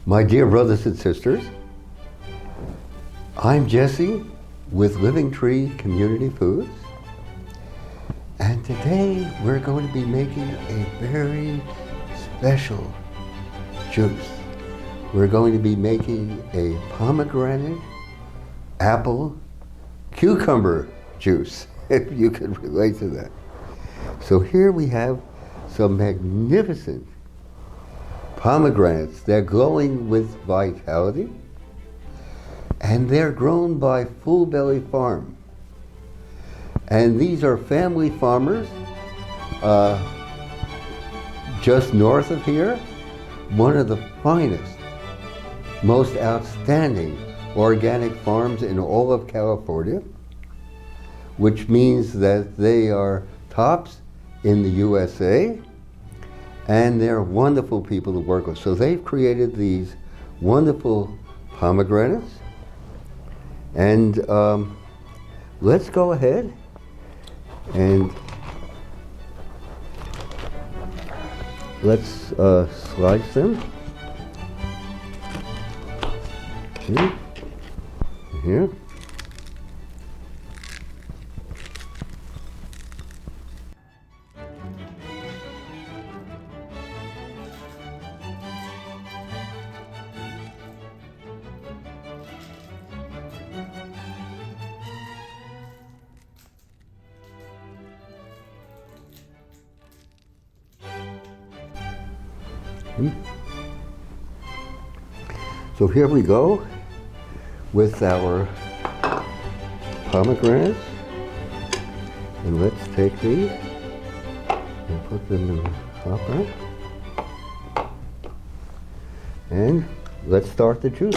My dear brothers and sisters, I'm Jesse with Living Tree Community Foods, and today we're going to be making a very special juice. We're going to be making a pomegranate, apple, cucumber juice, if you could relate to that. So here we have some magnificent pomegranates. They're glowing with vitality, and they're grown by Full Belly Farm. And these are family farmers just north of here. One of the finest, most outstanding organic farms in all of California, which means that they are tops in the USA, and they're wonderful people to work with. So they've created these wonderful pomegranates, and let's go ahead and let's slice them. Here. So here we go with our pomegranates, and let's take these and put them in the hopper, and let's start the juice.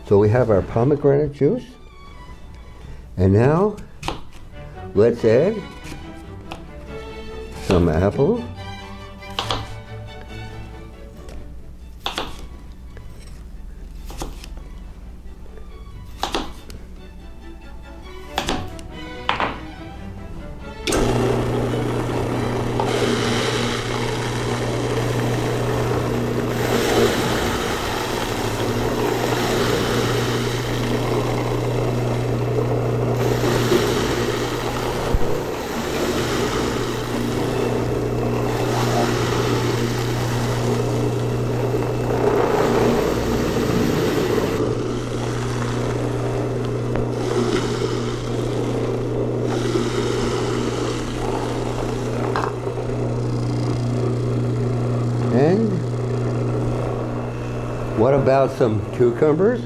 So we have our pomegranate juice, and now let's add some apple, and what about some cucumbers?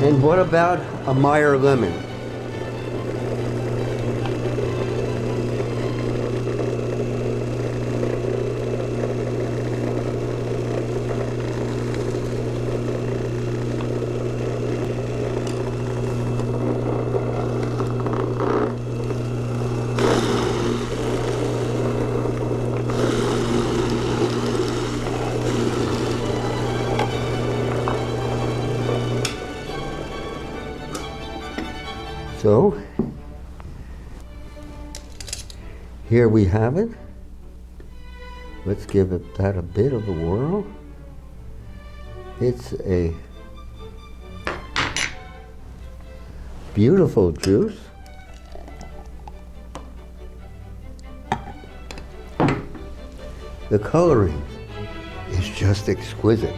And what about a Meyer lemon? So here we have it. Let's give that a bit of a whirl. It's a beautiful juice. The coloring is just exquisite.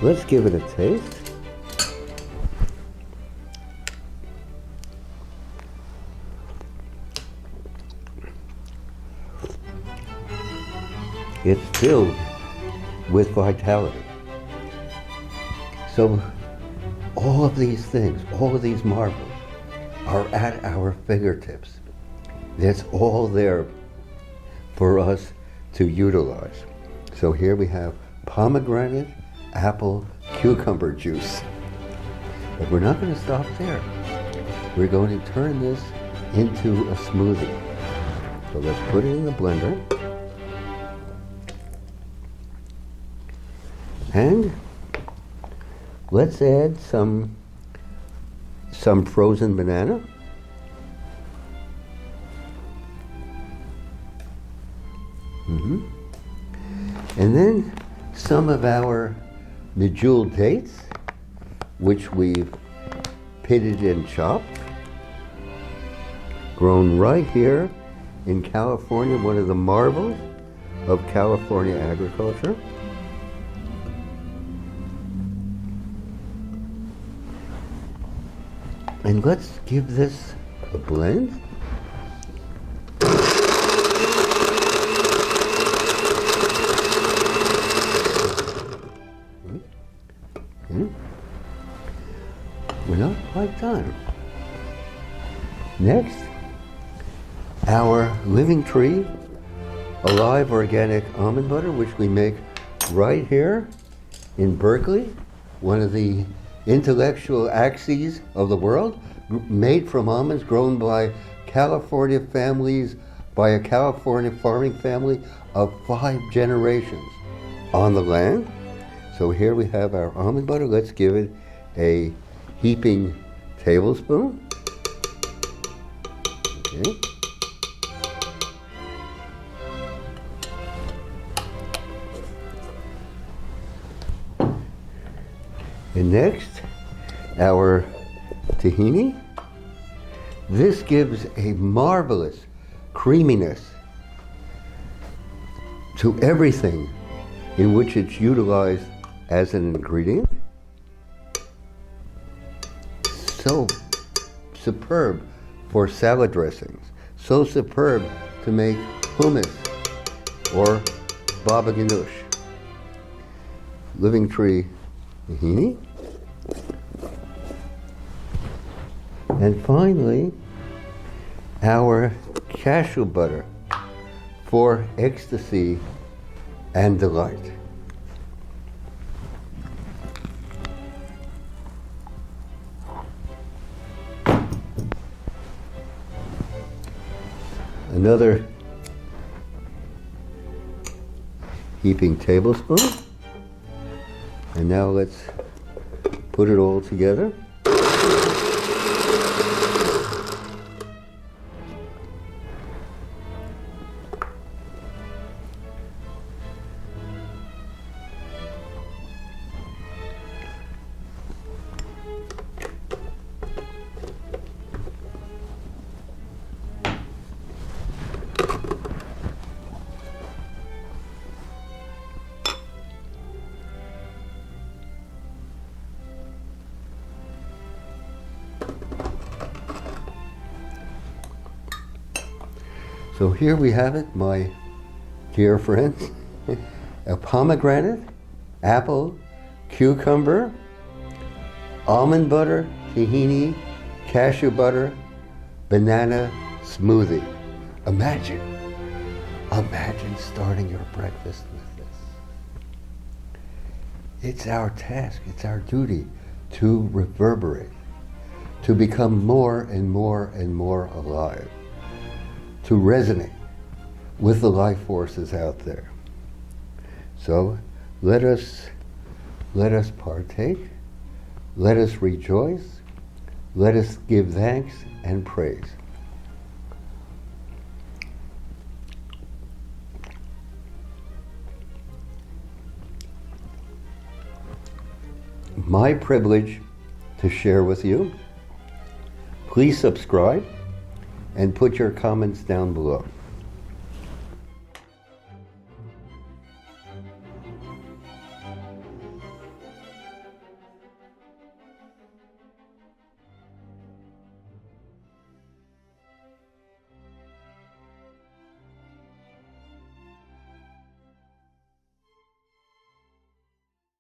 Let's give it a taste. It's filled with vitality. So all of these things, all of these marbles are at our fingertips. That's all there for us to utilize. So here we have pomegranate, apple, cucumber juice. But we're not going to stop there. We're going to turn this into a smoothie. So let's put it in the blender. And let's add some frozen banana. And then some of our medjool dates, which we've pitted and chopped, grown right here in California, one of the marvels of California agriculture. And let's give this a blend. We're not quite done. Next, our Living Tree Alive Organic Almond Butter, which we make right here in Berkeley, one of the intellectual axes of the world, made from almonds grown by California families, by a California farming family of 5 generations on the land. So here we have our almond butter. Let's give it a heaping tablespoon. Okay. And next, our tahini. This gives a marvelous creaminess to everything in which it's utilized as an ingredient. So superb for salad dressings, so superb to make hummus or baba ganoush. Living Tree tahini. And finally, our cashew butter for ecstasy and delight. Another heaping tablespoon. And now let's put it all together. So here we have it, my dear friends. A pomegranate, apple, cucumber, almond butter, tahini, cashew butter, banana smoothie. Imagine starting your breakfast with this. It's our task, it's our duty to reverberate, to become more and more and more alive, to resonate with the life forces out there. So let us partake, let us rejoice, let us give thanks and praise. My privilege to share with you. Please subscribe and put your comments down below.